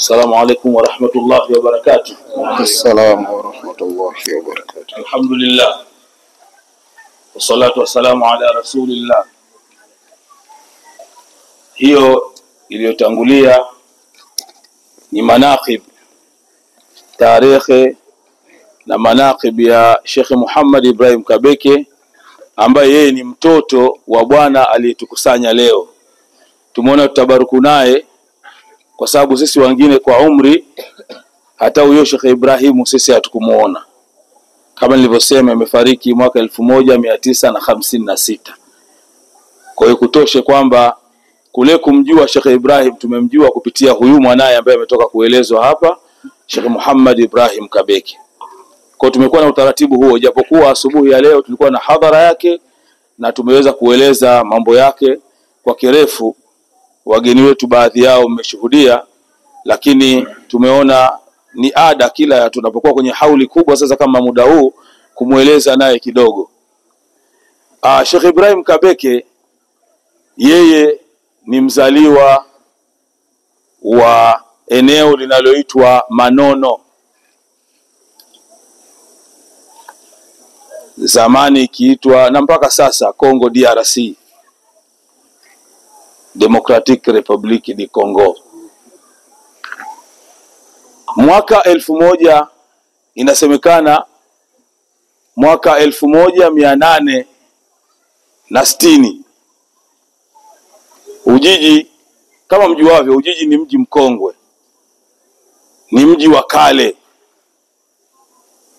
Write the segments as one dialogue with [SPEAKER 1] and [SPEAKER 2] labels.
[SPEAKER 1] السلام عليكم ورحمة الله وبركاته.
[SPEAKER 2] السلام ورحمة الله وبركاته.
[SPEAKER 1] الحمد لله والصلاة والسلام على رسول الله. Hiyo iliyotangulia ni manaqib, tarehe na manaqib ya Sheikh Muhammad Ibrahim Kabeke, ambaye yeye ni mtoto wa bwana aliyetukusanya leo. Tumeona tutabaruku naye kwa sababu sisi wengine kwa umri, hata huyo Sheikh Ibrahim sisi hatukumuona. Kama nilivyosema, amefariki mwaka 1956. Kwa hiyo kutoshe kwamba kule kumjua Sheikh Ibrahim tumemjua kupitia huyu mwanae ambaye ametoka kuelezwa hapa, Sheikh Muhammad Ibrahim Kabeke. Kwa hiyo tumekuwa na utaratibu huo, japokuwa asubuhi ya leo tulikuwa na hadhara yake na tumeweza kueleza mambo yake kwa kirefu. Wageni wetu baadhi yao mmeshuhudia, lakini tumeona ni ada kila tunapokuwa kwenye hauli kubwa sasa kama muda huu kumueleza naye kidogo. Sheikh Ibrahim Kabeke yeye ni mzaliwa wa eneo linaloitwa Manono, zamani ikiitwa na mpaka sasa Congo DRC, Democratic Republic di Congo. Mwaka 1000 inasemekana mwaka 1860 Ujiji, kama mjuavyo, Ujiji ni mji mkongwe, ni mji wa kale.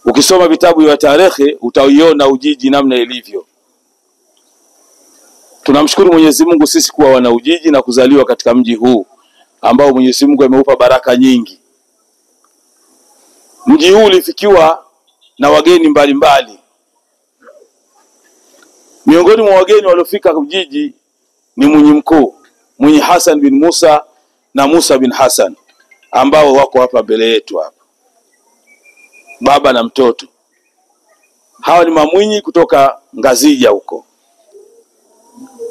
[SPEAKER 1] Ukisoma vitabu vya tarehe utaiona Ujiji namna ilivyo. Tunamshukuru Mwenyezi Mungu sisi kuwa wana Ujiji na kuzaliwa katika mji huu ambao Mwenyezi Mungu ameupa baraka nyingi. Mji huu ulifikiwa na wageni mbalimbali. Miongoni mwa wageni waliofika Ujiji ni Mwinyi Mkuu, Mwinyi Hassan bin Musa na Musa bin Hassan, ambao wako hapa mbele yetu hapa, baba na mtoto. Hawa ni mamwinyi kutoka Ngazija huko.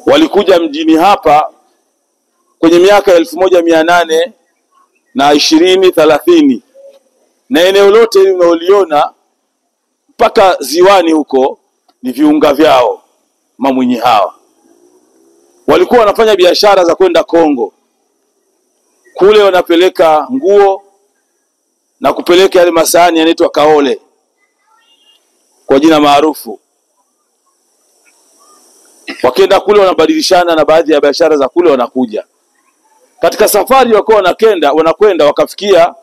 [SPEAKER 1] Walikuja mjini hapa kwenye miaka 1820-30, na eneo lote unaliona mpaka ziwani huko ni viunga vyao. Mamwinyi hawa walikuwa wanafanya biashara za kwenda Kongo. Kule wanapeleka nguo na kupeleka yale masahani yanaitwa kaole kwa jina maarufu. Wakienda kule wanabadilishana na baadhi ya biashara za kule wanakuja. Katika safari wanakwenda wakafikia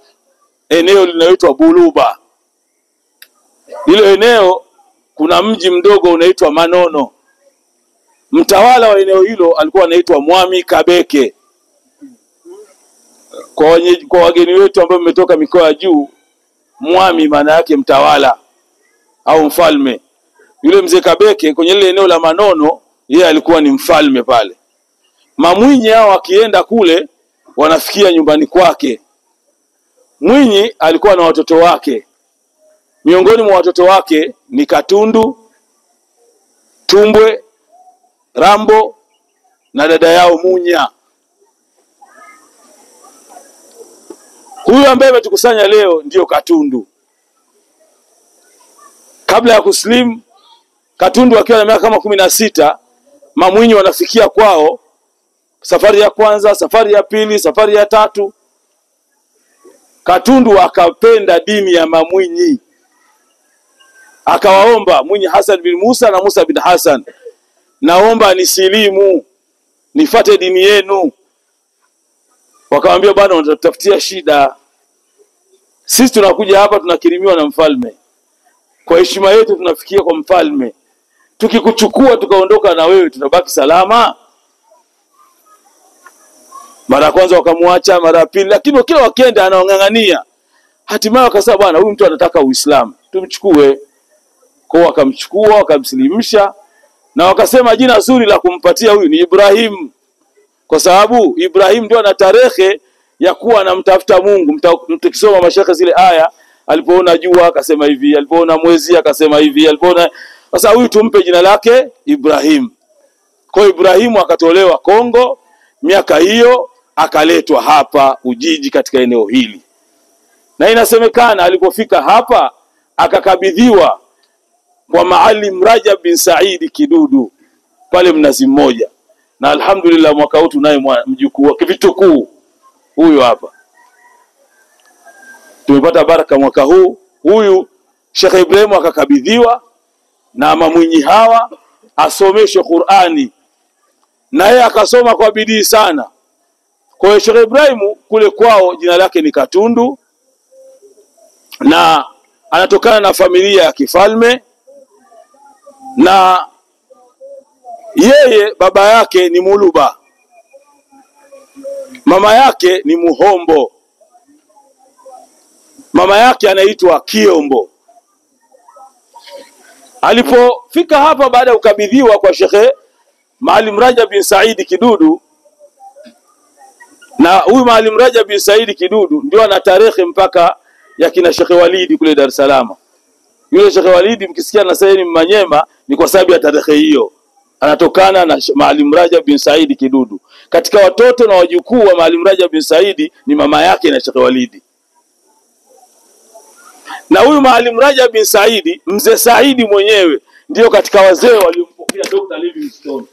[SPEAKER 1] eneo linaloitwa Buluba. Hilo eneo kuna mji mdogo unaitwa Manono. Mtawala wa eneo hilo alikuwa anaitwa Mwami Kabeke. Kwa wageni wetu ambao mmetoka mikoa ya juu, Mwami maana yake mtawala au mfalme. Yule mzee Kabeke kwenye ile eneo la Manono, yeye alikuwa ni mfalme pale. Mamwinyi hao akienda kule wanafikia nyumbani kwake. Mwinyi alikuwa na watoto wake. Miongoni mwa watoto wake ni Katundu, Tumbwe, Rambo na dada yao Munya. Huyu ambaye ametukusanya leo ndio Katundu. Kabla ya kuslim, Katundu akiwa na miaka kama 16, mamwinyi wanafikia kwao. Safari ya kwanza, safari ya pili, safari ya tatu. Katundu akapenda dini ya mamwinyi. Akawaomba Mwinyi Hassan bin Musa na Musa bin Hassan, naomba nisilimu, nifate dini yenu. Wakamwambia, bwana, unatutafutia shida. Sisi tunakuja hapa tunakirimiwa na mfalme. Kwa heshima yetu tunafikia kwa mfalme. Tukikuchukua tukaondoka na wewe tutabaki salama? Mara ya kwanza wakamwacha, mara ya pili, lakini kila wakenda anaongangania. Hatimaye wakasema, bwana, huyu mtu anataka Uislamu, tumchukue. Kwa wakamchukua, wakamsilimisha, na wakasema jina zuri la kumpatia huyu ni Ibrahim, kwa sababu Ibrahim ndio ana tarehe ya kuwa anamtafuta Mungu. Mtakisoma mashaka zile aya, alipoona jua akasema hivi, alipoona mwezi akasema hivi, alipoona. Sasa huyu tumpe jina lake Ibrahim. Kwa Ibrahimu akatolewa Kongo miaka hiyo, akaletwa hapa Ujiji katika eneo hili, na inasemekana alipofika hapa akakabidhiwa kwa Maalim Rajab bin Said Kidudu pale Mnazi Mmoja, na alhamdulillah mwaka huu tunaye mjukuu wake vitukuu huyo hapa. Tumepata baraka mwaka huu. Huyu Sheikh Ibrahim akakabidhiwa na Mamwinyi hawa asomeshe Qur'ani, na yeye akasoma kwa bidii sana. Kwa hiyo Sheikh Ibrahim kule kwao jina lake ni Katundu, na anatokana na familia ya kifalme, na yeye baba yake ni Muluba, mama yake ni Muhombo, mama yake anaitwa Kiombo. Alipofika hapa baada ya kukabidhiwa kwa Sheikh Maalim Rajab bin Said Kidudu, na huyu Maalim Rajab bin Said Kidudu ndio ana tarehe mpaka ya kina Sheikh Walidi kule Dar es Salaam. Yule Sheikh Walidi mkisikia na sasa ni Manyema ni kwa sababu ya tarehe hiyo. Anatokana na Maalim Rajab bin Said Kidudu. Katika watoto na wajukuu wa Maalim Rajab bin Said ni mama yake na Sheikh Walidi. Na huyu Maalim Rajab bin Said, mzee Saidi mwenyewe ndio katika wazee waliompokea Dr. Livingstone.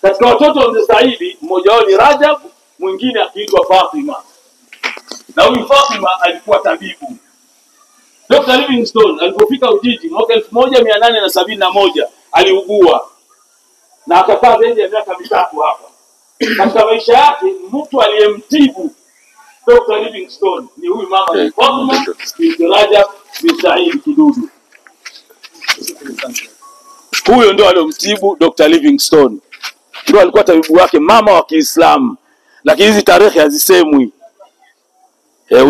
[SPEAKER 1] Katika watoto wa mzee Saidi mmoja wao ni Rajab, mwingine akiitwa Fatima. Na huyu Fatima alikuwa tabibu. Dr. Livingstone alipofika Ujiji mwaka 1871 aliugua na akakaa zaidi ya miaka 3 hapa. Katika maisha yake mtu aliyemtibu Dr. Livingstone ni huyu mama Fatima bin Rajab bin Said Kidudu. Huyo ndio aliyomtibu Dr. Livingstone. Ndio alikuwa tabibu wake, mama wa Kiislamu. Lakini hizi tarehe hazisemwi.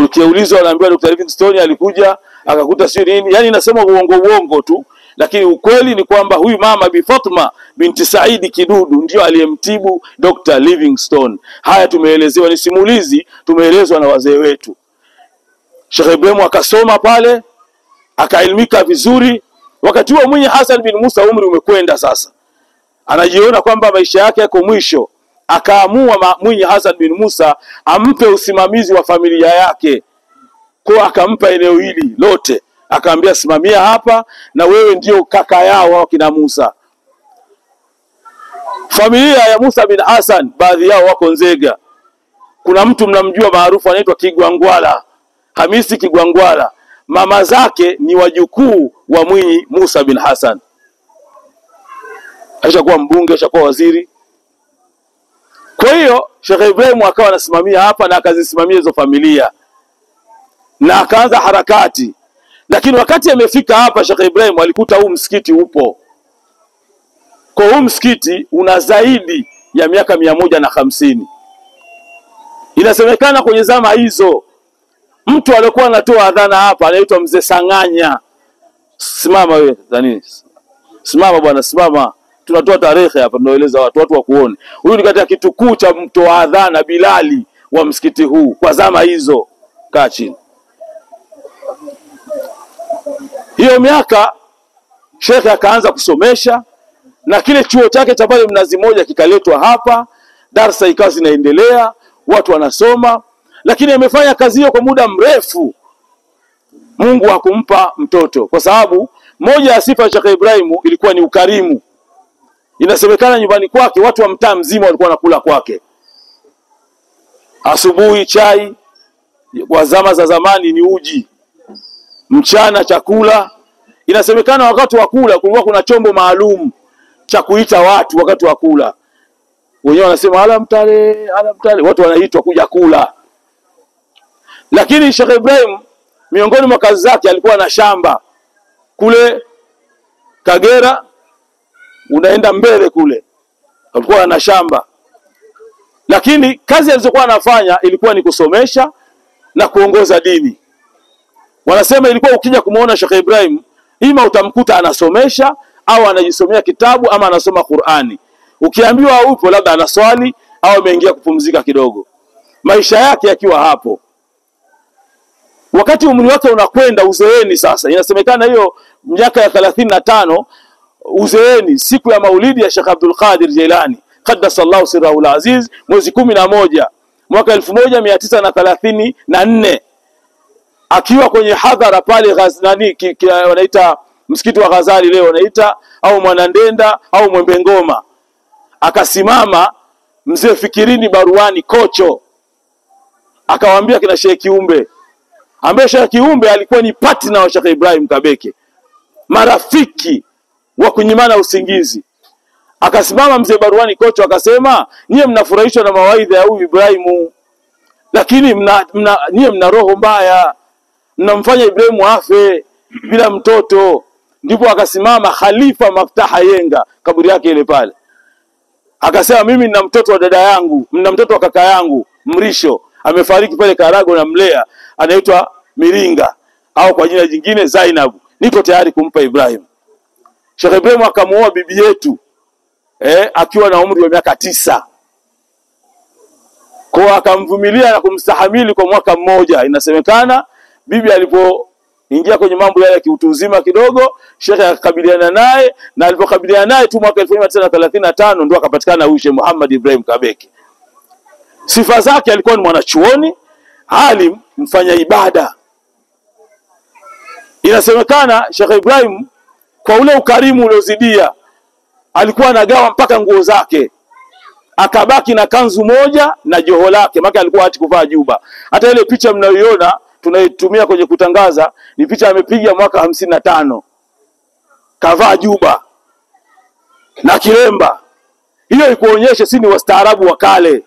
[SPEAKER 1] Ukiulizwa anaambiwa Dr. Livingstone alikuja akakuta sio nini, yani inasema uongo tu, lakini ukweli ni kwamba huyu mama Bi Fatima binti Said Kidudu ndio aliyemtibu Dr. Livingstone. Haya tumeelezewa, ni simulizi tumeelezwa na wazee wetu. Sheikh Ibrahim akasoma pale, akaelimika vizuri. Wakati huo Mwinyi Hassan bin Musa umri umekwenda sasa, anajiona kwamba maisha yake yako mwisho. Akaamua Mwinyi Hassan bin Musa ampe usimamizi wa familia yake, kwa akampa eneo hili lote, akaambia simamia hapa na wewe ndio kaka yao wao kina Musa. Familia ya Musa bin Hassan baadhi yao wako Nzega. Kuna mtu mnamjua maarufu anaitwa Kigwangwala, Hamisi Kigwangwala. Mama zake ni wajukuu wa Mwinyi Musa bin Hassan. Alishakuwa mbunge, alishakuwa waziri. Kwa hiyo Sheikh Ibrahim akawa anasimamia hapa na akazisimamia hizo familia na akaanza harakati. Lakini wakati amefika hapa Sheikh Ibrahim alikuta huu msikiti upo. Kwa huu msikiti una zaidi ya miaka 150. Inasemekana kwenye zama hizo mtu alikuwa anatoa adhana hapa anaitwa Mzee Sanganya. Simama wewe Dani. Simama bwana, simama. Tunatoa tarehe hapa tunaeleza watu wa kuone. Huyu ni katika kitukuu cha mtoa adhana Bilali wa msikiti huu kwa zama hizo. Kaa chini. Hiyo miaka Sheikh akaanza kusomesha, na kile chuo chake cha pale Mnazi Mmoja kikaletwa hapa, darasa ikawa zinaendelea, watu wanasoma, lakini amefanya kazi hiyo kwa muda mrefu. Mungu hakumpa mtoto kwa sababu moja ya sifa ya Sheikh Ibrahim ilikuwa ni ukarimu. Inasemekana nyumbani kwake watu wa mtaa mzima walikuwa wanakula kwake. Asubuhi chai, kwa zama za zamani ni uji. Mchana chakula. Inasemekana wakati wa kula kulikuwa kuna chombo maalum cha kuita watu wakati wa kula. Wenyewe wanasema ala mtale, watu wanaitwa kuja kula. Lakini Sheikh Ibrahim miongoni mwa kazi zake alikuwa na shamba kule Kagera, unaenda mbele kule, alikuwa na shamba. Lakini kazi alizokuwa anafanya ilikuwa ni kusomesha na kuongoza dini. Wanasema ilikuwa ukija kumuona Sheikh Ibrahim, ima utamkuta anasomesha au anajisomea kitabu ama anasoma Qur'ani. Ukiambiwa upo labda anaswali au ameingia kupumzika kidogo. Maisha yake yakiwa hapo. Wakati umri wake unakwenda uzeeni sasa, inasemekana hiyo miaka ya 35 uzeeni, siku ya maulidi ya Sheikh Abdul Qadir Jilani, qaddasallahu sirrahu al-aziz, mwezi 11 mwaka 1934, akiwa kwenye hadhara pale Ghaznani, wanaita msikiti wa Ghazali leo wanaita, au Mwanandenda au Mwembe Ngoma. Akasimama mzee Fikirini Baruani Kocho, akawaambia kina Sheikh Kiumbe, ambaye Sheikh Kiumbe alikuwa ni partner wa Sheikh Ibrahim Kabeke, marafiki wa kunyimana usingizi. Akasimama mzee Baruani Kocho akasema, nyie mnafurahishwa na mawaidha ya huyu Ibrahimu, lakini nyie mna roho mbaya, mnamfanya Ibrahimu afe bila mtoto. Ndipo akasimama Khalifa Maftaha Yenga, kaburi yake ile pale, akasema, mimi nina mtoto wa dada yangu, nina mtoto wa kaka yangu Mrisho, amefariki pale Karago na mlea, anaitwa Miringa au kwa jina jingine Zainab, niko tayari kumpa Ibrahim. Sheikh Ibrahim akamuoa bibi yetu akiwa na umri wa miaka 9. Kwa akamvumilia na kumstahamili kwa mwaka mmoja. Inasemekana bibi alipoingia kwenye mambo yale ya kiutu uzima kidogo, Sheikh akakabiliana naye, na alipokabiliana naye tu mwaka 1935 ndio akapatikana huyu Sheikh Muhammad Ibrahim Kabeke. Sifa zake, alikuwa ni mwanachuoni, alim, mfanya ibada. Inasemekana Sheikh Ibrahim kwa ule ukarimu uliozidia, alikuwa anagawa mpaka nguo zake, akabaki na kanzu moja na joho lake, maana alikuwa hati kuvaa juba. Hata ile picha mnayoiona tunaitumia kwenye kutangaza ni picha amepiga mwaka 55, kavaa juba na kilemba. Hiyo ikuonyesha si ni wastaarabu wa kale.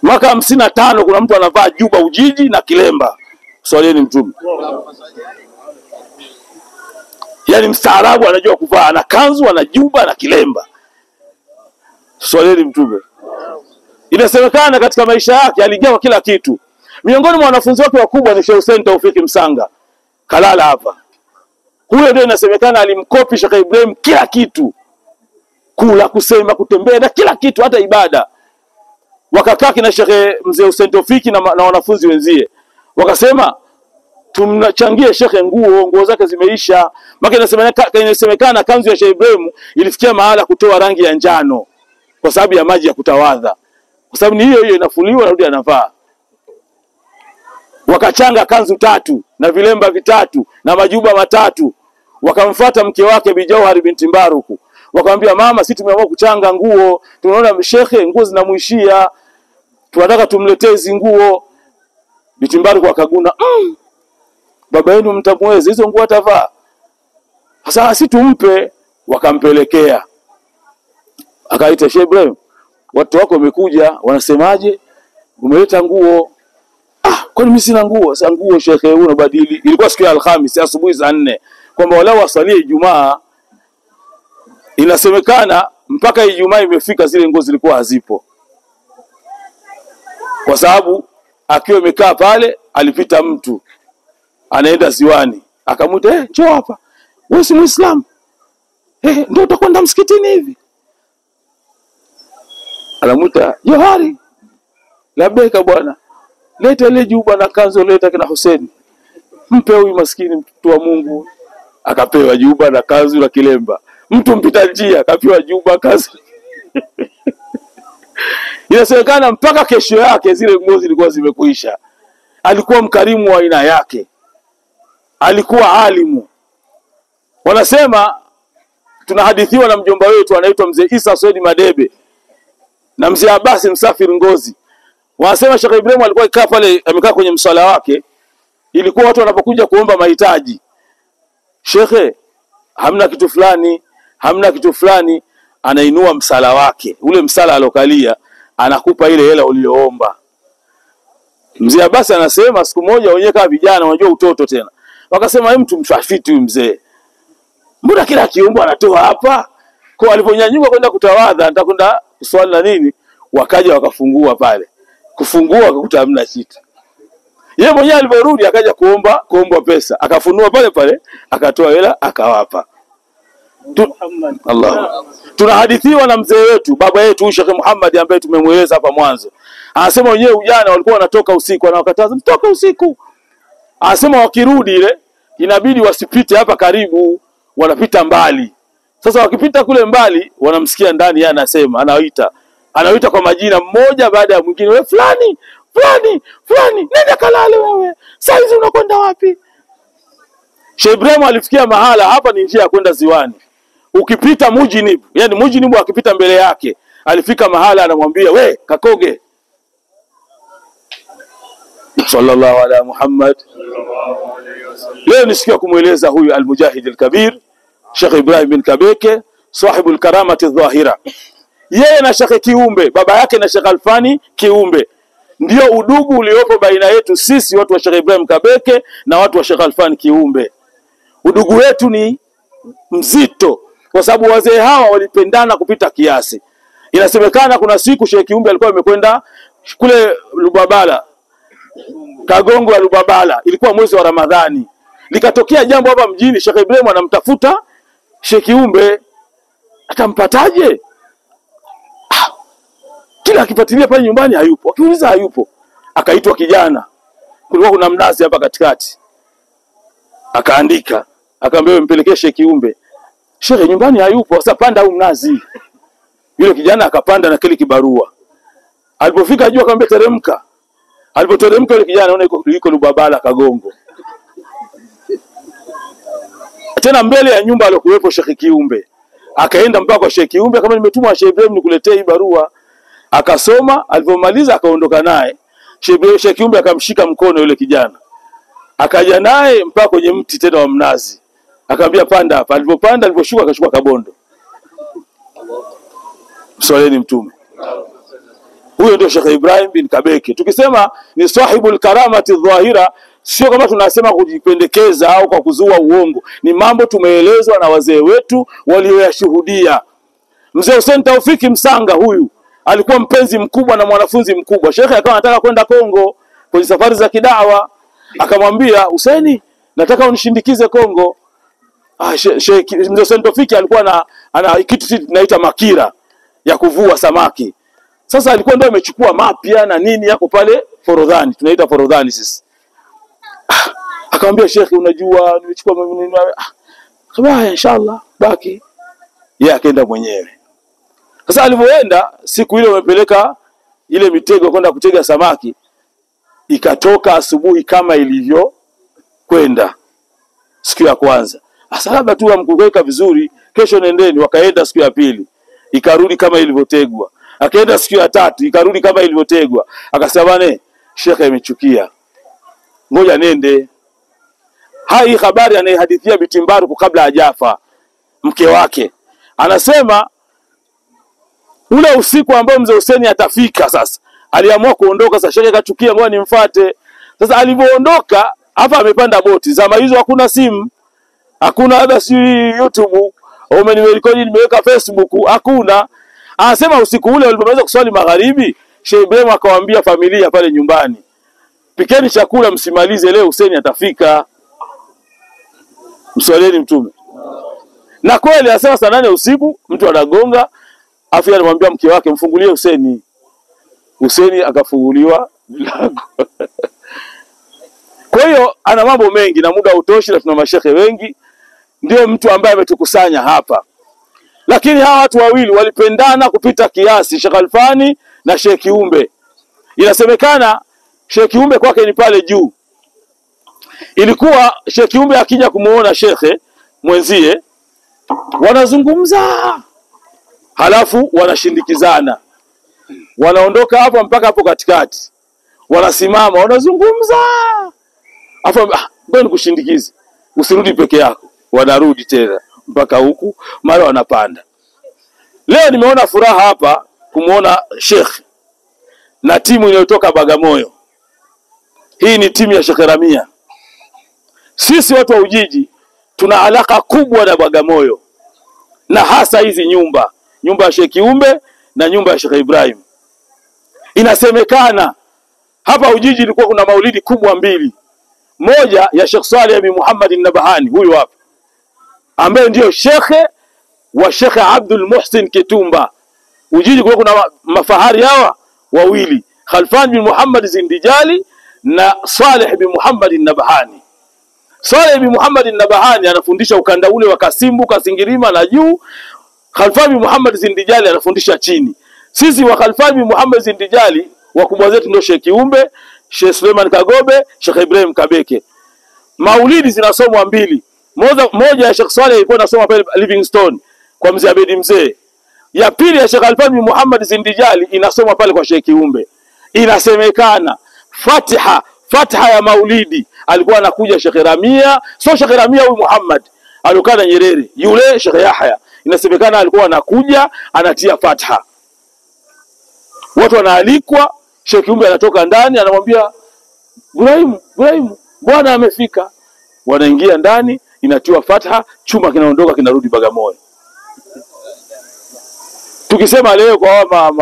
[SPEAKER 1] Mwaka 55 kuna mtu anavaa juba Ujiji na kilemba. Swalieni Mtume. Yani mstaarabu, anajua kuvaa, ana kanzu, ana juba na kilemba. Swalieni Mtume. Inasemekana katika maisha yake aligawa kila kitu. Miongoni mwa wanafunzi wake wakubwa ni Sheikh Hussein Taufiki Msanga, kalala hapa. Huyo ndio inasemekana alimkopi Sheikh Ibrahim kila kitu, kula, kusema, kutembea na kila kitu, hata ibada. Wakakaa kina Sheikh mzee Hussein Taufiki na wanafunzi wenzie, wakasema tumchangie Sheikh nguo zake zimeisha. Maka inasemekana kanzu ya Sheikh Ibrahim ilifikia mahala kutoa rangi ya njano kwa sababu ya maji ya kutawadha, kwa sababu ni hiyo inafuliwa na rudi anavaa. Wakachanga kanzu 3 na vilemba 3 na majuba 3. Wakamfuata mke wake Bi Jauhari binti Mbaruku, wakamwambia, mama, sisi tumeamua kuchanga nguo, tunaona Sheikh nguo zinamuishia, tunataka tumletee hizo nguo. Binti Mbaruku akaguna, baba yenu mtamweza, hizo nguo atavaa, sasa sisi tumpe. Wakampelekea, akaita Sheikh Ibrahim, watu wako wamekuja, wanasemaje, umeleta nguo? Kwani mimi sina nguo? Sasa nguo Sheikh unabadili. Ilikuwa siku ya Alhamisi asubuhi saa 4, kwamba wala wasalie Ijumaa. Inasemekana mpaka Ijumaa imefika zile nguo zilikuwa hazipo, kwa sababu akiwa amekaa pale alipita mtu anaenda ziwani, akamuita, njoo hapa, wewe si Muislamu? Ndio utakwenda msikitini hivi? Anamuita, Johari, labeka bwana, leta ile juba na kanzo, leta kina Hussein, mpe huyu maskini mtu wa Mungu. Akapewa juba na kanzu na kilemba. Mtu mpita njia akapewa juba, kanzu. Inasemekana mpaka kesho yake zile nguo zilikuwa zimekuisha. Alikuwa mkarimu wa aina yake, alikuwa alimu. Wanasema, tunahadithiwa na mjomba wetu anaitwa mzee Isa Swedi Madebe na mzee Abasi Msafiri Ngozi. Wanasema Sheikh Ibrahim alikuwa ikaa pale, amekaa kwenye msala wake, ilikuwa watu wanapokuja kuomba mahitaji, Sheikh hamna kitu fulani, hamna kitu fulani, anainua msala wake, ule msala alokalia, anakupa ile hela uliyoomba. Mzee Abasi anasema siku moja wenyewe kama vijana, unajua utoto tena, wakasema mtu mtafiti huyu mzee, mbona kila kiombo anatoa hapa? Kwa aliponyanyuka kwenda kutawadha, atakwenda kuswali na nini, wakaja wakafungua pale. Kufungua akakuta hamna kitu. Yeye mwenyewe aliporudi akaja kuomba pesa, akafunua pale pale, akatoa hela akawapa. Allah. Tunahadithiwa na mzee wetu, baba yetu Sheikh Muhammad, ambaye tumemueleza hapa mwanzo. Anasema wenyewe ujana walikuwa wanatoka usiku, wanawakataza mtoka usiku. Anasema wakirudi ile inabidi wasipite hapa karibu, wanapita mbali. Sasa wakipita kule mbali wanamsikia ndani, yeye anasema, anawaita kwa majina mmoja baada ya mwingine, wewe fulani fulani fulani, nenda kalale wewe, saa hizi unakwenda wapi? Sheikh Ibrahim alifikia mahala, hapa ni njia ya kwenda ziwani. Ukipita Mujinib, yani Mujinib akipita mbele yake, alifika mahala anamwambia, we Kakoge, sallallahu ala Muhammad. Leo nisikia kumueleza huyu al-Mujahid al-Kabir Sheikh Ibrahim bin Kabeke, sahibu al-karamati adh-dhahira. Yeye na Sheikh Kiumbe, baba yake na Sheikh Alfani Kiumbe, ndio udugu uliopo baina yetu sisi watu wa Sheikh Ibrahim Kabeke na watu wa Sheikh Alfani Kiumbe. Udugu wetu ni mzito kwa sababu wazee hawa walipendana kupita kiasi. Inasemekana kuna siku Sheikh Kiumbe alikuwa amekwenda kule Lubabala, Kagongo ya Lubabala, ilikuwa mwezi wa Ramadhani. Likatokea jambo hapa mjini, Sheikh Ibrahim anamtafuta Sheikh Kiumbe, atampataje? Kila akifuatilia pale nyumbani hayupo, akiuliza hayupo. Akaitwa kijana, kulikuwa kuna mnazi hapa katikati, akaandika, akamwambia mpelekee Sheikh Kiumbe, Sheikh nyumbani hayupo, sasa panda au mnazi. Yule kijana akapanda na kile kibarua. Alipofika juu akamwambia teremka. Alipoteremka yule kijana anaona yuko Lubabala Kagongo. Tena mbele ya nyumba aliyokuwepo Sheikh Kiumbe. Akaenda mpaka kwa Sheikh Kiumbe, kama nimetumwa Sheikh Ibrahim nikuletee hii barua. Akasoma, alipomaliza akaondoka naye. Sheikh Kiumbe akamshika mkono yule kijana. Akaja naye mpaka kwenye mti tena wa mnazi. Akamwambia panda hapa. Alipopanda, aliposhuka akashuka kabondo. Swaleni Mtume. Huyo ndio Sheikh Ibrahim bin Kabeke. Tukisema ni sahibul karamati dhahira, sio kama tunasema kujipendekeza au kwa kuzua uongo. Ni mambo tumeelezwa na wazee wetu walioyashuhudia. Mzee Hussein Taufiki Msanga huyu alikuwa mpenzi mkubwa na mwanafunzi mkubwa. Sheikh akawa anataka kwenda Kongo kwenye safari za kidawa. Akamwambia, Hussein, nataka unishindikize Kongo. Mzee Hussein Taufiki alikuwa ana kitu tunaita makira ya kuvua samaki. Sasa alikuwa ndio amechukua mapya na nini yako pale Forodhani, tunaita Forodhani sisi. Akamwambia Sheikh, unajua nimechukua nini? Akamwambia inshallah baki. Yeye akaenda mwenyewe. Sasa alipoenda siku ile wamepeleka ile mitego kwenda kutega samaki, ikatoka asubuhi kama ilivyo kwenda siku ya kwanza. Sasa labda tu amkuweka vizuri, kesho nendeni. Wakaenda siku ya pili, ikarudi kama ilivyotegwa. Akaenda siku ya tatu, ikarudi kama ilivyotegwa. Akasema Sheikh amechukia, ngoja nende. Hai habari anayehadithia Bitimbaru kabla hajafa mke wake. Anasema ule usiku ambao mzee Hussein atafika sasa, aliamua kuondoka. Sasa Sheikh akachukia, ngoja nimfuate. Sasa alipoondoka, hapa amepanda boti. Zama hizo hakuna simu, hakuna hata si YouTube, au nimerekodi nimeweka Facebook, hakuna. Anasema usiku ule walipomaliza kuswali magharibi, Sheikh Ibrahim akawaambia familia pale nyumbani, pikeni chakula msimalize leo, Hussein atafika. Mswaleni Mtume. Na kweli anasema saa 8 usiku mtu anagonga, afi anamwambia mke wake, mfungulie Hussein. Hussein akafunguliwa mlango. Kwa hiyo ana mambo mengi na muda utoshi, na tuna mashehe wengi, ndio mtu ambaye ametukusanya hapa. Lakini hawa watu wawili walipendana kupita kiasi, Sheikh Alfani na Sheikh Kiumbe. Inasemekana Sheikh Kiumbe kwake ni pale juu. Ilikuwa Sheikh Kiumbe akija kumuona shekhe mwenzie, wanazungumza, halafu wanashindikizana. Wanaondoka hapo mpaka hapo katikati. Wanasimama, wanazungumza. Afa ngoja kushindikize. Usirudi peke yako. Wanarudi tena mpaka huku, mara wanapanda. Leo nimeona furaha hapa kumuona Sheikh na timu inayotoka Bagamoyo. Hii ni timu ya Sheikh Ramia. Sisi watu wa Ujiji tuna alaka kubwa na Bagamoyo, na hasa hizi nyumba ya Sheikh Kiumbe na nyumba ya Sheikh Ibrahim. Inasemekana hapa Ujiji ilikuwa kuna maulidi kubwa mbili. Moja ya Sheikh Saleh bin Muhammad an-Nabhani, huyu hapa, ambaye ndio shekhe wa Sheikh Abdul Muhsin Kitumba. Ujiji kwa kuna mafahari hawa wawili, Khalfan bin Muhammad Zindijali na Saleh bin Muhammad an-Nabhani. Saleh bin Muhammad Nabahani anafundisha ukanda ule wa Kasimbu, Kasingirima na juu. Khalfan bin Muhammad Zindijali anafundisha chini. Sisi wa Khalfan bin Muhammad Zindijali wakubwa zetu ndio Sheikh Kiumbe, Sheikh Suleiman Kagobe, Sheikh Ibrahim Kabeke. Maulidi zinasomwa mbili. Moja ya Sheikh Saleh ilikuwa inasoma pale Livingstone kwa mzee Abedi mzee. Ya pili ya Sheikh Khalfan bin Muhammad Zindijali inasoma pale kwa Sheikh Kiumbe. Inasemekana Fatiha ya Maulidi alikuwa anakuja Sheikh Ramia, sio Sheikh Ramia huyu Muhammad, alikuwa na Nyerere. Yule Sheikh Yahya inasemekana alikuwa anakuja anatia Fatiha. Watu wanaalikwa, Sheikh Kiumbe anatoka ndani anamwambia Ibrahim, bwana amefika. Wanaingia ndani, inatiwa Fatiha, chuma kinaondoka kinarudi Bagamoyo. Tukisema leo kwa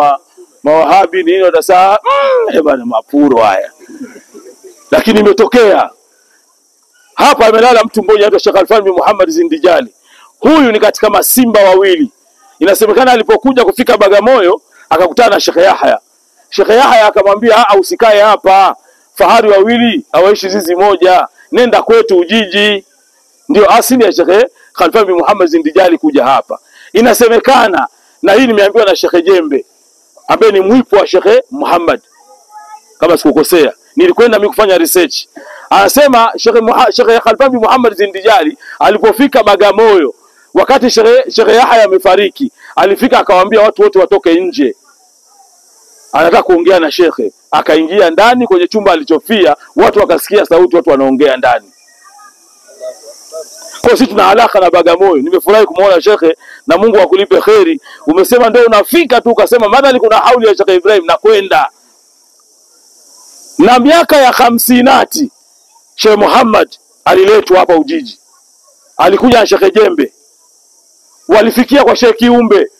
[SPEAKER 1] mawahabi nini watasema bwana mapuro haya. Lakini imetokea. Hapa amelala mtu mmoja anaitwa Sheikh Khalfan bin Muhammad Zindijali. Huyu ni katika masimba wawili. Inasemekana alipokuja kufika Bagamoyo akakutana na Sheikh Yahya. Sheikh Yahya akamwambia usikae hapa. Fahari wawili hawaishi zizi moja. Nenda kwetu Ujiji. Ndio asili ya Sheikh Khalfan bin Muhammad Zindijali kuja hapa. Inasemekana na hii nimeambiwa na Sheikh Jembe ambaye ni mwipo wa Sheikh Muhammad kama sikukosea. Nilikwenda mimi kufanya research. Anasema Sheikh Khalfan bin Muhammad Zindijali alipofika Bagamoyo wakati Sheikh Yahya amefariki, alifika akawaambia watu wote watoke nje. Anataka kuongea na Sheikh. Akaingia ndani kwenye chumba alichofia, watu wakasikia sauti, watu wanaongea ndani. Kwa sisi tuna alaka na Bagamoyo. Nimefurahi kumuona Sheikh na Mungu akulipe kheri. Umesema ndio unafika tu ukasema madhali kuna hauli ya Sheikh Ibrahim na kwenda. Na miaka ya 50 Sheikh Muhammad aliletwa hapa Ujiji. Alikuja na Sheikh Jembe. Walifikia kwa Sheikh Kiumbe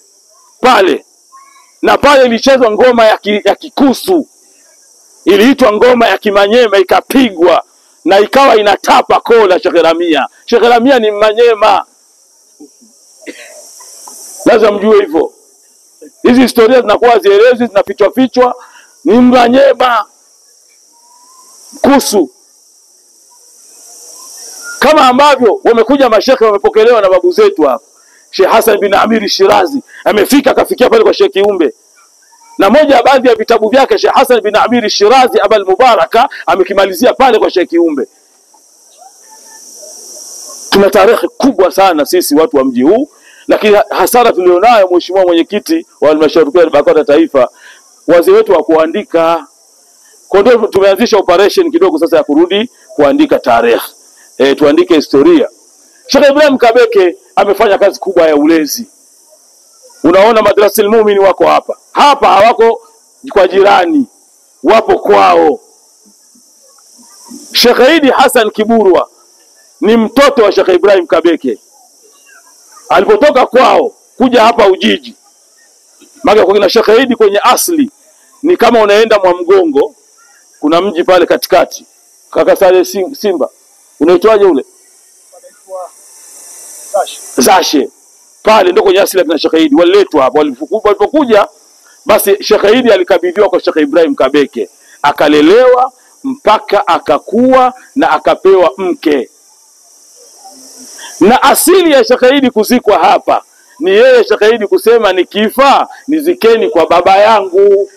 [SPEAKER 1] pale. Na pale ilichezwa ngoma ya Kikusu. Iliitwa ngoma ya Kimanyema ikapigwa na ikawa inatapa kola Sheikh Ramia. Sheikh Ramia ni Manyema. Lazima mjue hivyo. Hizi historia zinakuwa zielezi, zinafichwa ni Manyema. Kusu. Kama ambavyo wamekuja mashekhe wamepokelewa na babu zetu hapa. Sheikh Hassan bin Amir Shirazi amefika akafikia pale kwa Sheikh Kiumbe. Na moja ya baadhi ya vitabu vyake Sheikh Hassan bin Amir Shirazi Abul Mubaraka amekimalizia pale kwa Sheikh Kiumbe. Tuna tarehe kubwa sana sisi watu wa mji huu, lakini hasara tulionayo mheshimiwa mwenyekiti wa halmashauri ya BAKWATA taifa, wazee wetu wa kuandika. Kwa ndio tumeanzisha operation kidogo sasa ya kurudi kuandika tarehe. Tuandike historia. Sheikh Ibrahim Kabeke amefanya kazi kubwa ya ulezi. Unaona Madrasa al-Mumin wako hapa. Hapa hawako kwa jirani. Wapo kwao. Sheikh Idi Hassan Kiburwa ni mtoto wa Sheikh Ibrahim Kabeke. Alipotoka kwao kuja hapa Ujiji. Maana kwa kina Sheikh Idi kwenye asli ni kama unaenda Mwamgongo, kuna mji pale katikati. Kaka Sale Simba. Unaitwaje ule? Zashe. Pale ndio kwenye asili ya Sheikh Idi. Waliletwa hapa, walipokuja basi Sheikh Idi alikabidhiwa kwa Sheikh Ibrahim Kabeke. Akalelewa mpaka akakua na akapewa mke. Na asili ya Sheikh Idi kuzikwa hapa ni yeye Sheikh Idi kusema nikifa nizikeni kwa baba yangu.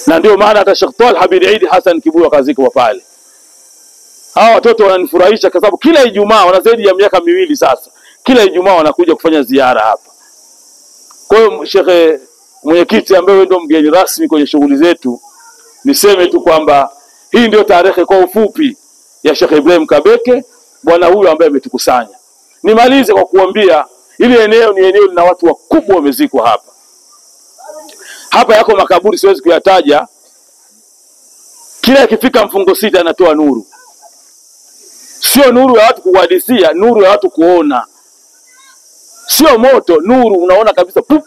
[SPEAKER 1] Na ndio maana hata Sheikh Talha bin Idi Hassan Kiburwa kazikwa pale. Hawa watoto wananifurahisha kwa sababu kila Ijumaa wana zaidi ya miaka 2 sasa. Kila Ijumaa wanakuja kufanya ziara hapa. Kwa hiyo Sheikh mwenyekiti ambaye ndio mgeni rasmi kwenye shughuli zetu, niseme tu kwamba hii ndio tarehe kwa ufupi ya Sheikh Ibrahim Kabeke, bwana huyu ambaye ametukusanya. Nimalize kwa kuambia ili eneo ni eneo lina watu wakubwa wamezikwa hapa. Hapa yako makaburi siwezi kuyataja. Kila ikifika mfungo 6 anatoa nuru. Sio nuru ya watu kuhadithia, nuru ya watu kuona. Sio moto, nuru unaona kabisa pup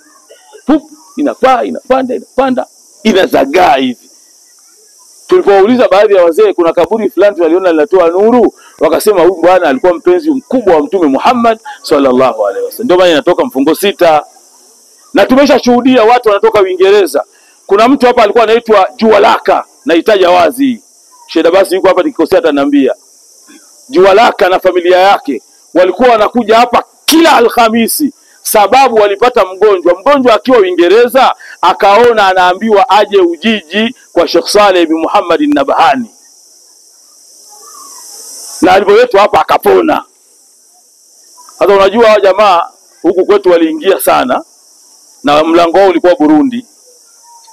[SPEAKER 1] pup inapanda inazagaa hivi. Tulipouliza baadhi ya wazee kuna kaburi fulani waliona linatoa nuru, wakasema huyu bwana alikuwa mpenzi mkubwa wa Mtume Muhammad sallallahu alaihi wasallam. Ndio maana inatoka mfungo 6. Na tumeshashuhudia watu wanatoka Uingereza. Kuna mtu hapa alikuwa anaitwa Jualaka, naitaja wazi. Sheikh basi yuko hapa, nikikosea ataniambia. Juwalaka na familia yake walikuwa wanakuja hapa kila Alhamisi, sababu walipata mgonjwa akiwa Uingereza, akaona anaambiwa aje Ujiji kwa Sheikh Saleh bin Muhammad Nabhani, na alipoletwa hapa akapona. Hata unajua jamaa huku kwetu waliingia sana, na mlango wao ulikuwa Burundi,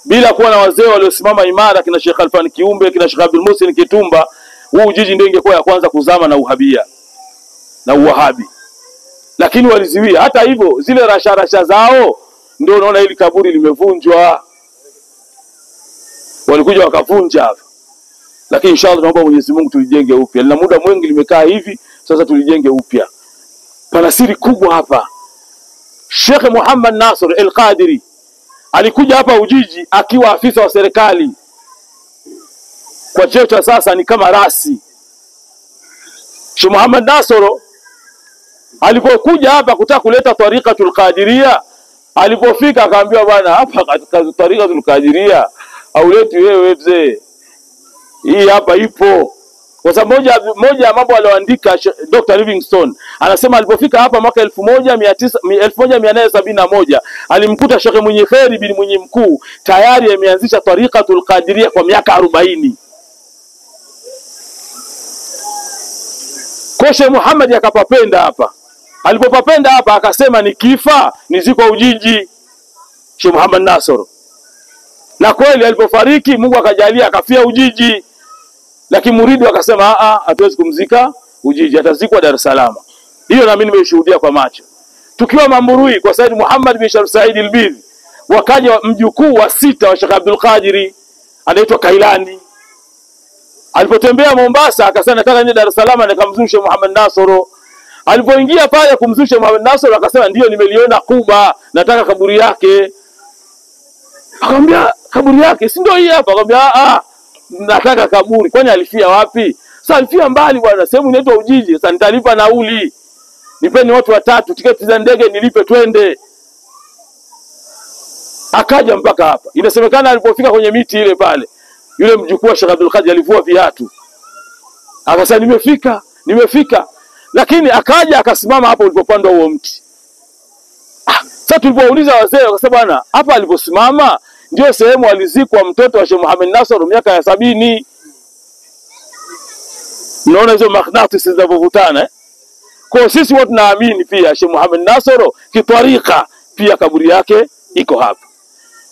[SPEAKER 1] bila kuwa na wazee waliosimama imara, kina Sheikh Alfani Kiumbe, kina Sheikh Abdul Muhsin Kitumba, huu Ujiji ndio ingekuwa ya kwanza kuzama na uhabia na uwahabi, lakini waliziwia. Hata hivyo zile rasha zao ndio unaona hili kaburi limevunjwa, walikuja wakavunja hapa. Lakini inshallah tunaomba Mwenyezi Mungu tulijenge upya, lina muda mwingi limekaa hivi, sasa tulijenge upya. Pana siri kubwa hapa. Sheikh Muhammad Nasr al-Qadiri alikuja hapa Ujiji akiwa afisa wa serikali, kwa cheo cha sasa ni kama rasi. Sheikh Muhammad Nasr alipokuja hapa kutaka kuleta tariqatul Qadiria, alipofika akaambiwa bwana, hapa katika tariqatul Qadiria hauleti wewe mzee, hii hapa ipo. Kwa sababu moja ya mambo alioandika Dr. Livingstone anasema alipofika hapa mwaka 1871 alimkuta Sheikh Mwenye Kheri bin Mwenye Mkuu tayari ameanzisha tariqatul Qadiria kwa miaka 40. Kwa Sheikh Muhammad akapapenda hapa. Alipopapenda hapa akasema nikifa nizikwa Ujiji Sheikh Muhammad Nasr. Na kweli alipofariki Mungu akajalia akafia Ujiji. Lakini muridi akasema hatuwezi kumzika Ujiji, atazikwa Dar es Salaam. Hiyo na mimi nimeshuhudia kwa macho. Tukiwa Mamburui kwa Said Muhammad bin Sharif Said al-Bidhi, wakaja mjukuu wa 6 wa Sheikh Abdul Qadiri anaitwa Kailani. Alipotembea Mombasa akasema nataka niende Dar es Salaam nikamzushe Muhammad Nasr. Alipoingia pale kumzusha Muhammad Nasr akasema ndio nimeliona Kuba, nataka kaburi yake. Akamwambia kaburi yake si ndio hii hapa? Akamwambia nataka kaburi. Kwani alifia wapi? Sasa alifia mbali bwana, sehemu inaitwa Ujiji. Sasa nitalipa nauli, nipeni watu 3 tiketi za ndege nilipe twende. Akaja mpaka hapa. Inasemekana alipofika kwenye miti ile pale, yule mjukuu wa Sheikh Abdul Qadir alivua viatu, akasema nimefika. Lakini akaja akasimama hapo ulipopandwa huo mti. Sasa tulipouliza wazee wakasema bwana, hapa aliposimama ndio sehemu alizikwa mtoto wa Sheikh Muhammad Nasr miaka ya 70. Unaona hizo maghnati zinavovutana. Kwa sisi watu tunaamini pia Sheikh Muhammad Nasr kitwarika pia kaburi yake iko hapa.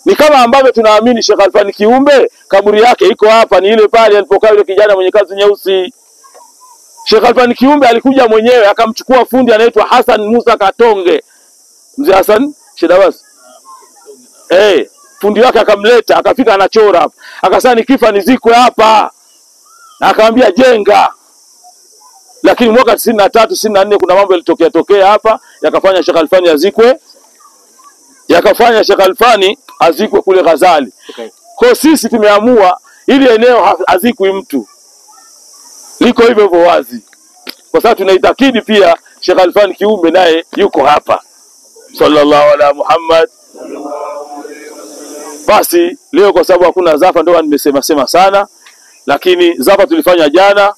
[SPEAKER 1] Ni kama ambavyo tunaamini Sheikh Alfani Kiumbe kaburi yake iko hapa, ni ile pale alipokaa yule kijana mwenye kazi nyeusi. Sheikh Alfani Kiumbe alikuja mwenyewe akamchukua fundi anaitwa Hassan Musa Katonge. Mzee Hassan Shedawasi. Fundi wake akamleta, akafika anachora hapa. Akasema nikifa nizikwe hapa. Na akamwambia jenga. Lakini mwaka 93 94 kuna mambo yalitokea hapa, yakafanya Sheikh Alfani azikwe. Yakafanya Sheikh Alfani azikwe kule Ghazali. Okay. Kwa sisi tumeamua ili eneo azikwi mtu. Liko hivyo wazi. Kwa sababu tunaitakidi pia Sheikh Alfani Kiumbe naye yuko hapa. Sallallahu ala Muhammad. Basi leo kwa sababu hakuna zafa ndio nimesema sana, lakini zafa tulifanya jana.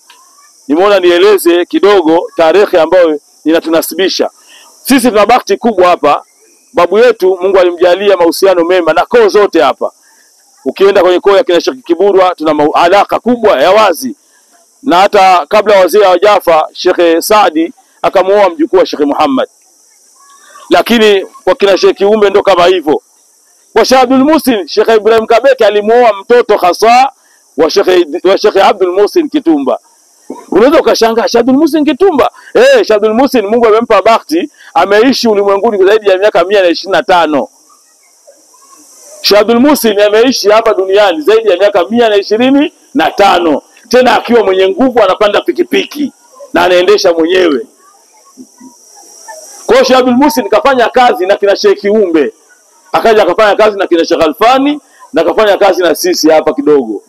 [SPEAKER 1] Nimeona nieleze kidogo tarehe ambayo inatunasibisha. Sisi tuna bahati kubwa hapa. Babu yetu Mungu alimjalia mahusiano mema na koo zote hapa. Ukienda kwenye koo ya kina Sheikh Kiburwa tuna alaka kubwa ya wazi. Na hata kabla wazee hawajafa Sheikh Saadi akamuoa mjukuu wa Sheikh Muhammad. Lakini kwa kina Sheikh Kiumbe ndo kama hivyo. Kwa Sheikh Abdul Muhsin, Sheikh Ibrahim Kabeke alimuoa mtoto hasa wa Sheikh Abdul Muhsin Kitumba. Unaweza ukashangaa Sheikh Abdul Muhsin Kitumba. Sheikh Abdul Muhsin Mungu amempa bahati, ameishi ulimwenguni zaidi ya miaka 125. Sheikh Abdul Muhsin ameishi hapa duniani zaidi ya miaka 125. Tena akiwa mwenye nguvu, anapanda pikipiki na anaendesha mwenyewe. Kwa Sheikh Abdul Muhsin kafanya kazi na kina Sheikh Kiumbe. Akaja akafanya kazi na kina Sheikh Alfani na akafanya kazi na sisi hapa kidogo.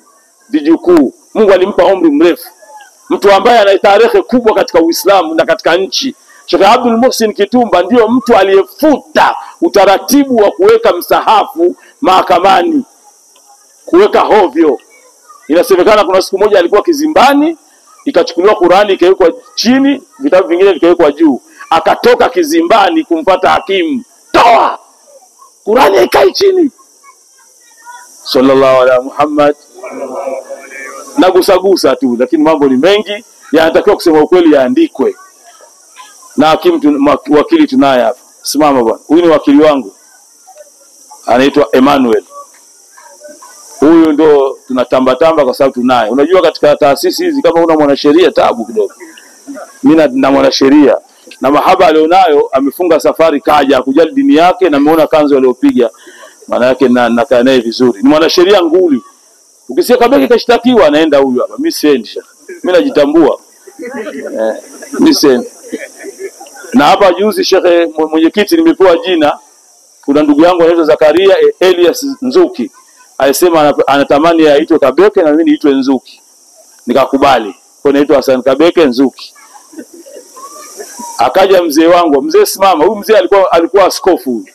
[SPEAKER 1] Vijukuu. Mungu alimpa umri mrefu. Mtu ambaye ana tarehe kubwa katika Uislamu na katika nchi. Sheikh Abdul Muhsin Kitumba ndio mtu aliyefuta utaratibu wa kuweka msahafu mahakamani. Kuweka hovyo. Inasemekana kuna siku moja alikuwa kizimbani, ikachukuliwa Qur'ani ikawekwa chini, vitabu vingine vikawekwa juu. Akatoka kizimbani kumfuata hakimu, toa Qur'ani ikai chini. Sallallahu alaihi Muhammad. Nagusagusa tu, lakini mambo ni mengi, yanatakiwa kusema ukweli yaandikwe. Na hakimu wakili tunaye hapa. Simama bwana. Huyu ni wakili wangu. Anaitwa Emmanuel. Huyu ndo tunatamba kwa sababu tunaye. Unajua katika taasisi hizi kama una mwanasheria tabu kidogo. Mimi na mwanasheria na mahaba alionayo, amefunga safari kaja kujali dini yake, na ameona kanzo aliyopiga, maana yake nakaa naye vizuri. Ni mwanasheria nguli. Ukisikia Kabeke kashtakiwa anaenda huyu hapa. Mimi sendi. Mimi najitambua. Mimi sendi. Na hapa juzi shekhe mwenyekiti nimepewa jina, kuna ndugu yangu anaitwa Zakaria Elias Nzuki. Alisema anatamani aitwe Kabeke na mimi niitwe Nzuki. Nikakubali. Kwa naitwa Hassan Kabeke Nzuki. Akaja mzee wangu, mzee simama. Huyu mzee alikuwa askofu huyu.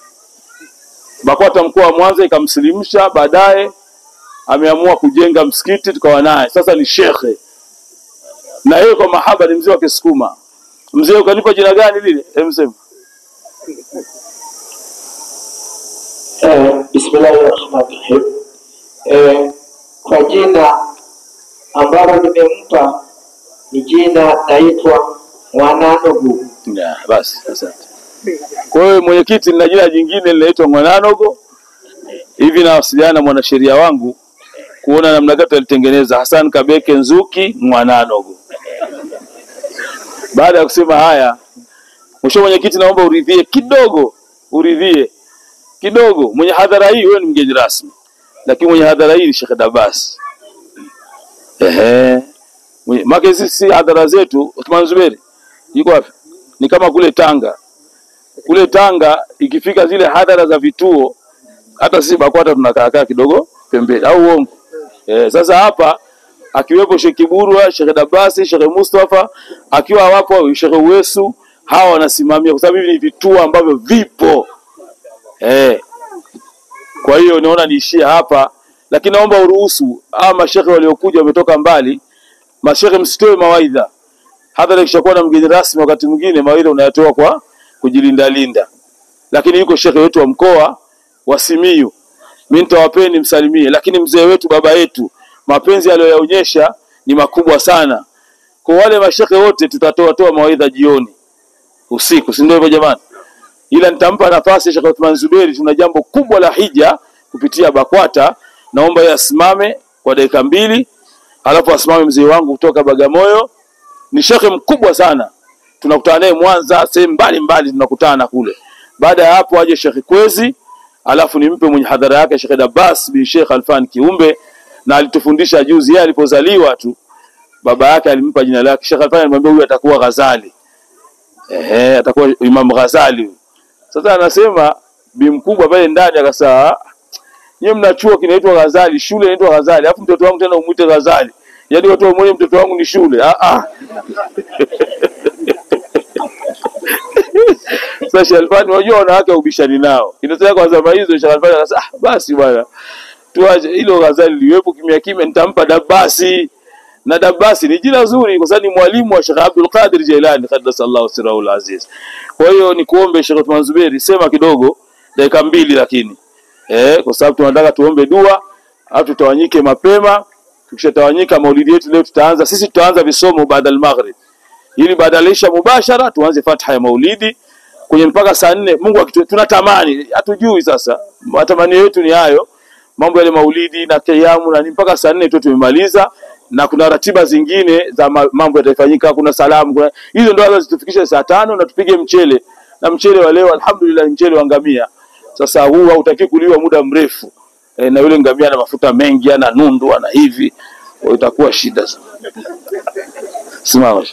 [SPEAKER 1] BAKWATA mkoa wa Mwanza ikamsilimisha, baadaye ameamua kujenga msikiti tukawa naye. Sasa ni shekhe. Na yeye kwa mahaba ni mzee wa Kisukuma. Mzee ukanipa jina gani lile? Msema.
[SPEAKER 3] Bismillahirrahmanirrahim. Kwa jina ambalo nimempa ni jina naitwa Mwananogo.
[SPEAKER 1] Basi, asante. Kwa hiyo mwenyekiti, nina jina jingine linaitwa Mwananogo. Hivi nawasiliana na mwanasheria wangu kuona namna gani tulitengeneza Hassan Kabeke Nzuki Mwananogo. Baada ya kusema haya, mheshimiwa mwenyekiti, naomba uridhie kidogo, kidogo. Mwenye hadhara hii wewe ni mgeni rasmi, lakini mwenye hadhara hii ni Sheikh Dabas. Maki sisi hadhara zetu Uthman Zuberi yuko wapi? Ni kama kule Tanga. Kule Tanga ikifika zile hadhara za vituo, hata sisi BAKWATA tunakaa kidogo pembeni, au uongo? Sasa hapa akiwepo Sheikh Kiburwa, Sheikh Dabas, Sheikh Mustafa, akiwa wapo Sheikh Uwesu, hawa wanasimamia kwa sababu hivi ni vituo ambavyo vipo. Kwa hiyo naona niishie hapa, lakini naomba uruhusu mashekhe waliokuja wametoka mbali. Mashekhe msitoe mawaidha. Hadhara ikishakuwa na mgeni rasmi, wakati mwingine mawaidha unayatoa kwa kujilinda. Lakini yuko shekhe wetu wa mkoa wa Simiyu. Mimi nitawapeni msalimie, lakini mzee wetu baba yetu mapenzi aliyoyaonyesha ni makubwa sana. Kwa wale mashekhe wote tutatoa mawaidha jioni, usiku, si ndio hivyo jamani? Ila nitampa nafasi Sheikh Uthman Zuberi, tuna jambo kubwa la hija kupitia BAKWATA. Naomba yeye asimame kwa dakika 2, alafu asimame mzee wangu kutoka Bagamoyo. Ni shekhe mkubwa sana. Tunakutana naye Mwanza, sehemu mbali tunakutana kule. Baada ya hapo aje Sheikh Kwezi, alafu nimpe mwenye hadhara yake Sheikh Dabas bin Sheikh Alfan Kiumbe, na alitufundisha juzi. Yeye alipozaliwa tu baba yake alimpa jina lake Sheikh Alfan, alimwambia huyu atakuwa Ghazali. Atakuwa Imam Ghazali. Sasa anasema bi mkubwa pale ndani akasema, nyinyi mna chuo kinaitwa Ghazali, shule inaitwa Ghazali, alafu mtoto wangu tena umuite Ghazali. Yaani watu wamwone mtoto wangu ni shule. Sasa Sheikh Alfan, unajua wanawake ubishani nao. Inataka kwa zama hizo Sheikh Alfan akasema, basi bwana, tuache hilo Ghazali liwepo kimya, nitampa Dabasi. Na Dabasi ni jina zuri kwa sababu ni mwalimu wa Sheikh Abdul Qadir Jailani qaddasallahu sirrahul aziz. Kwa hiyo nikuombe Sheikh Uthman Zuberi, sema kidogo dakika 2 lakini kwa sababu tunataka tuombe dua, au tutawanyike mapema. Tukishatawanyika maulidi yetu leo tutaanza visomo baada al-maghrib. Ili baada ya isha mubashara tuanze fatha ya maulidi kwenye mpaka saa 4. Mungu tunatamani, hatujui sasa. Matamanio yetu ni hayo. Mambo ya maulidi na kiyamu na mpaka saa 4 tu tumemaliza, na kuna ratiba zingine za mambo yatafanyika, kuna salamu, hizo ndio zitufikishe saa 5 na tupige mchele. Na mchele wa leo alhamdulillah mchele wa ngamia. Sasa huu hautaki kuliwa muda mrefu. Na yule ngamia na mafuta mengi, ana nundu, ana hivi, itakuwa shida sana. Simama.